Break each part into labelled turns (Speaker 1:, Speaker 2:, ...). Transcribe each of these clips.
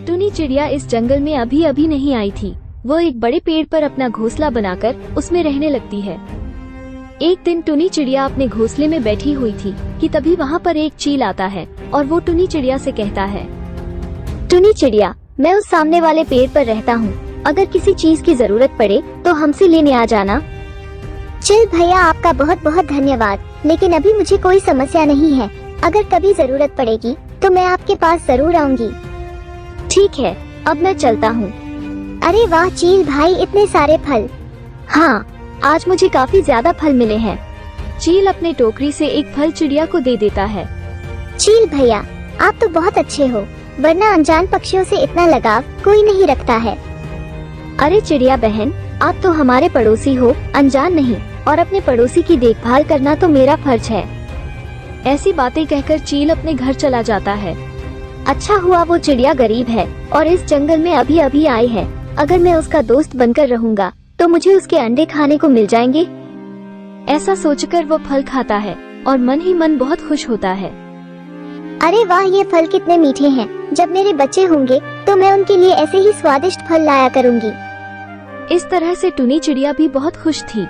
Speaker 1: टुनी चिड़िया इस जंगल में अभी अभी नहीं आई थी। वो एक बड़े पेड़ पर अपना घोंसला बनाकर उसमें रहने लगती है। एक दिन टुनी चिड़िया अपने घोंसले में बैठी हुई थी कि तभी वहाँ पर एक चील आता है और वो टुनी चिड़िया से कहता है, टुनी चिड़िया, मैं उस सामने वाले पेड़ पर रहता हूँ, अगर किसी चीज की जरूरत पड़े तो हमसे लेने आ जाना।
Speaker 2: चिल भैया, आपका बहुत बहुत धन्यवाद, लेकिन अभी मुझे कोई समस्या नहीं है। अगर कभी जरूरत पड़ेगी तो मैं आपके पास जरूर आऊंगी।
Speaker 1: ठीक है, अब मैं चलता हूँ।
Speaker 2: अरे वाह चील भाई, इतने सारे फल।
Speaker 1: हाँ, आज मुझे काफी ज्यादा फल मिले हैं। चील अपने टोकरी से एक फल चिड़िया को दे देता है।
Speaker 2: चील भैया, आप तो बहुत अच्छे हो, वरना अनजान पक्षियों से इतना लगाव कोई नहीं रखता है।
Speaker 1: अरे चिड़िया बहन, आप तो हमारे पड़ोसी हो, अनजान नहीं, और अपने पड़ोसी की देखभाल करना तो मेरा फर्ज है। ऐसी बातें कहकर चील अपने घर चला जाता है। अच्छा हुआ वो चिड़िया गरीब है और इस जंगल में अभी अभी आई है। अगर मैं उसका दोस्त बनकर रहूंगा तो मुझे उसके अंडे खाने को मिल जाएंगे। ऐसा सोचकर वो फल खाता है और मन ही मन बहुत खुश होता है।
Speaker 2: अरे वाह, ये फल कितने मीठे हैं। जब मेरे बच्चे होंगे तो मैं उनके लिए ऐसे ही स्वादिष्ट फल लाया करूंगी।
Speaker 1: इस तरह से टुनी चिड़िया भी बहुत खुश थी।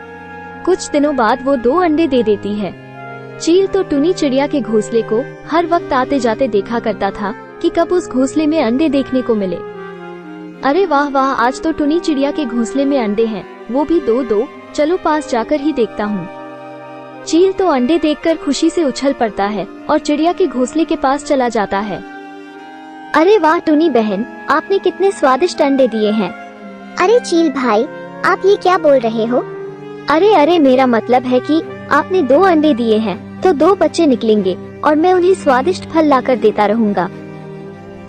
Speaker 1: कुछ दिनों बाद वो 2 अंडे दे देती है। चील तो टुनी चिड़िया के घोंसले को हर वक्त आते जाते देखा करता था कि कब उस घोंसले में अंडे देखने को मिले। अरे वाह वाह, आज तो टुनी चिड़िया के घोंसले में अंडे हैं, वो भी 2-2। चलो पास जाकर ही देखता हूँ। चील तो अंडे देखकर खुशी से उछल पड़ता है और चिड़िया के घोंसले के पास चला जाता है।
Speaker 2: अरे वाह टुनी बहन, आपने कितने स्वादिष्ट अंडे दिए हैं। अरे चील भाई, आप ये क्या बोल रहे हो।
Speaker 1: अरे मेरा मतलब है कि आपने 2 अंडे दिए हैं तो 2 बच्चे निकलेंगे और मैं उन्हें स्वादिष्ट फल लाकर देता रहूंगा।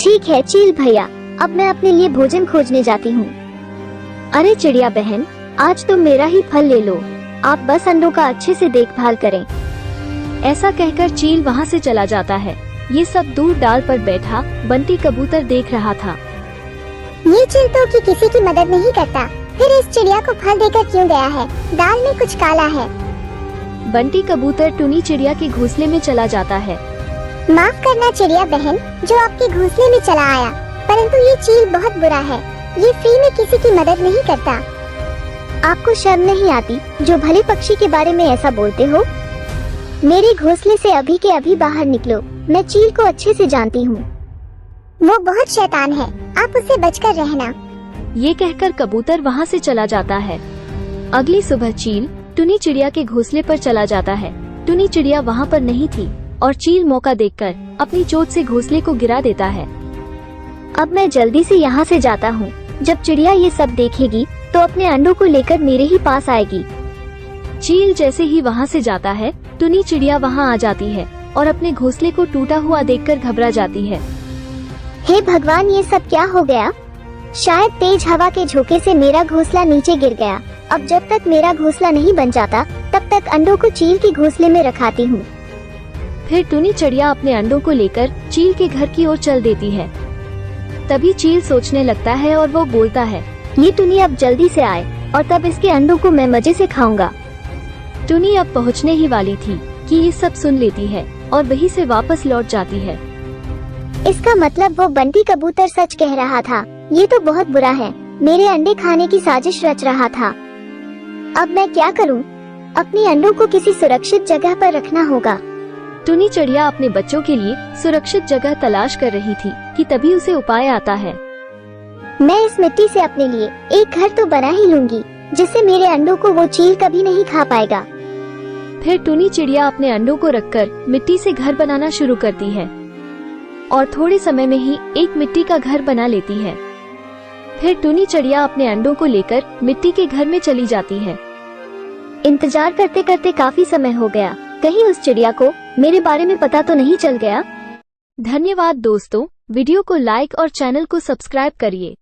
Speaker 2: ठीक है चील भैया, अब मैं अपने लिए भोजन खोजने जाती हूँ।
Speaker 1: अरे चिड़िया बहन, आज तुम मेरा ही फल ले लो, आप बस अंडों का अच्छे से देखभाल करें। ऐसा कहकर चील वहाँ से चला जाता है। ये सब दूर डाल पर बैठा बंटी कबूतर देख रहा था।
Speaker 2: ये चिल तो कि किसी की मदद नहीं करता, फिर इस चिड़िया को फल देकर क्यों गया है। दाल में कुछ काला है।
Speaker 1: बंटी कबूतर टुनी चिड़िया के घोंसले में चला जाता है।
Speaker 2: माफ करना चिड़िया बहन, जो आपके घोंसले में चला आया, परंतु ये चील बहुत बुरा है। ये फ्री में किसी की मदद नहीं करता। आपको शर्म नहीं आती जो भले पक्षी के बारे में ऐसा बोलते हो। मेरे घोंसले से अभी के अभी बाहर निकलो, मैं चील को अच्छे से जानती हूँ। वो बहुत शैतान है, आप उससे बचकर रहना।
Speaker 1: ये कहकर कबूतर वहाँ से चला जाता है। अगली सुबह चील टुनी चिड़िया के घोंसले पर चला जाता है। टुनी चिड़िया वहाँ पर नहीं थी और चील मौका देखकर अपनी चोंच से घोंसले को गिरा देता है। अब मैं जल्दी से यहाँ से जाता हूँ। जब चिड़िया ये सब देखेगी तो अपने अंडों को लेकर मेरे ही पास आएगी। चील जैसे ही वहाँ से जाता है, टुनी चिड़िया वहाँ आ जाती है और अपने घोंसले को टूटा हुआ देखकर घबरा जाती है।
Speaker 2: हे भगवान, ये सब क्या हो गया। शायद तेज हवा के झोंके से मेरा घोंसला नीचे गिर गया। अब जब तक मेरा घोंसला नहीं बन जाता तब तक अंडों को चील के घोंसले में रखाती हूँ।
Speaker 1: फिर टुनी चिड़िया अपने अंडों को लेकर चील के घर की ओर चल देती है। तभी चील सोचने लगता है और वो बोलता है, ये टुनी अब जल्दी से आए और तब इसके अंडों को मैं मजे से खाऊंगा। टुनी अब पहुंचने ही वाली थी कि ये सब सुन लेती है और वहीं से वापस लौट जाती है।
Speaker 2: इसका मतलब वो बंटी कबूतर सच कह रहा था। ये तो बहुत बुरा है, मेरे अंडे खाने की साजिश रच रहा था। अब मैं क्या करूं? अपने अंडों को किसी सुरक्षित जगह पर रखना होगा।
Speaker 1: टुनी चिड़िया अपने बच्चों के लिए सुरक्षित जगह तलाश कर रही थी कि तभी उसे उपाय आता है।
Speaker 2: मैं इस मिट्टी से अपने लिए एक घर तो बना ही लूंगी, जिससे मेरे अंडों को वो चील कभी नहीं खा पाएगा।
Speaker 1: फिर टुनी चिड़िया अपने अंडों को रखकर मिट्टी से घर बनाना शुरू करती है और थोड़े समय में ही एक मिट्टी का घर बना लेती है। फिर टुनी चिड़िया अपने अंडों को लेकर मिट्टी के घर में चली जाती है। इंतजार करते करते काफी समय हो गया, कहीं उस चिड़िया को मेरे बारे में पता तो नहीं चल गया। धन्यवाद दोस्तों, वीडियो को लाइक और चैनल को सब्सक्राइब करिए।